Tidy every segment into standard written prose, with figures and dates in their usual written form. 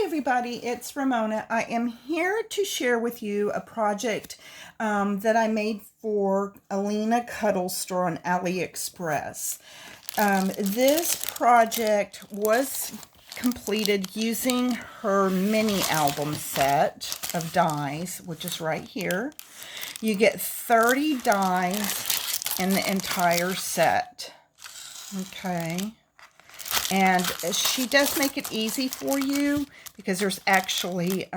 everybody, it's Ramona. I am here to share with you a project that I made for Alinacutle store on Aliexpress. This project was completed using her mini album set of dies, which is right here. You get 30 dies in the entire set. Okay. And she does make it easy for you because there's actually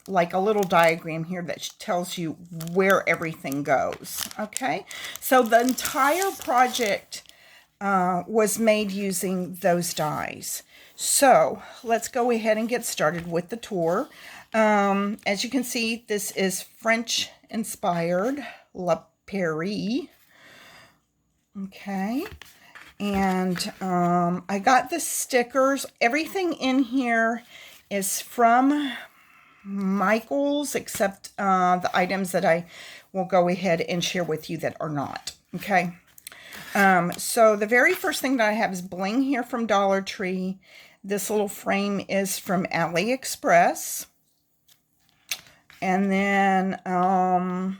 like a little diagram here that tells you where everything goes. Okay, so the entire project was made using those dies. So let's go ahead and get started with the tour. As you can see, this is French inspired La Paris. Okay. And I got the stickers. Everything in here is from Michael's, except the items that I will go ahead and share with you that are not. Okay. So the very first thing that I have is bling here from Dollar Tree. This little frame is from Aliexpress. And then I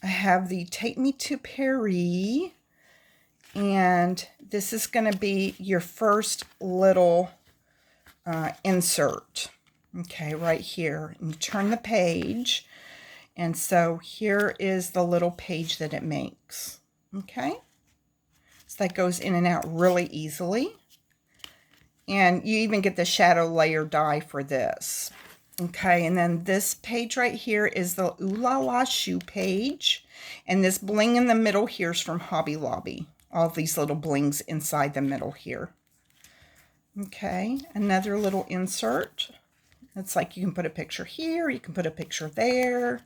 have the Take Me to Paris. And this is going to be your first little insert. Okay, right here. And you turn the page. And so here is the little page that it makes. Okay. So that goes in and out really easily. And you even get the shadow layer die for this. Okay, and then this page right here is the Ooh La La shoe page. And this bling in the middle here is from Hobby Lobby. All these little blings inside the middle here. Okay, another little insert. It's like you can put a picture here, you can put a picture there.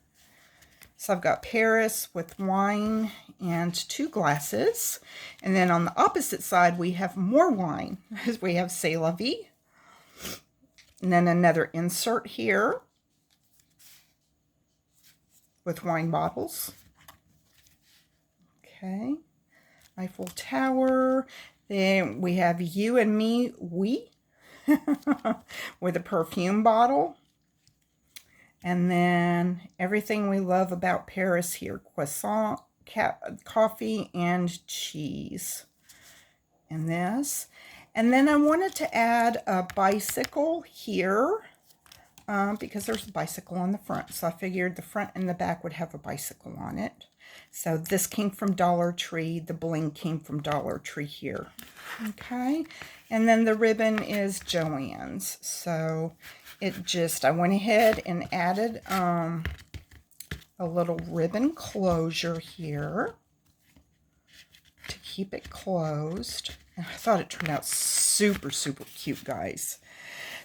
So I've got Paris with wine and 2 glasses. And then on the opposite side, we have more wine. We have C'est La Vie. And then another insert here with wine bottles. Okay. Eiffel Tower. Then we have You and Me, We, with a perfume bottle. And then Everything We Love About Paris here. Croissant, coffee, and cheese. And this. And then I wanted to add a bicycle here because there's a bicycle on the front. So I figured the front and the back would have a bicycle on it. So this came from Dollar Tree. The bling came from Dollar Tree here. Okay. And then the ribbon is Joann's. So I went ahead and added a little ribbon closure here to keep it closed. And I thought it turned out super, super cute, guys.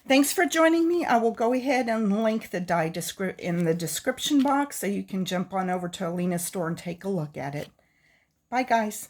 Thanks for joining me. I will go ahead and link the die in the description box so you can jump on over to Alina's store and take a look at it. Bye, guys.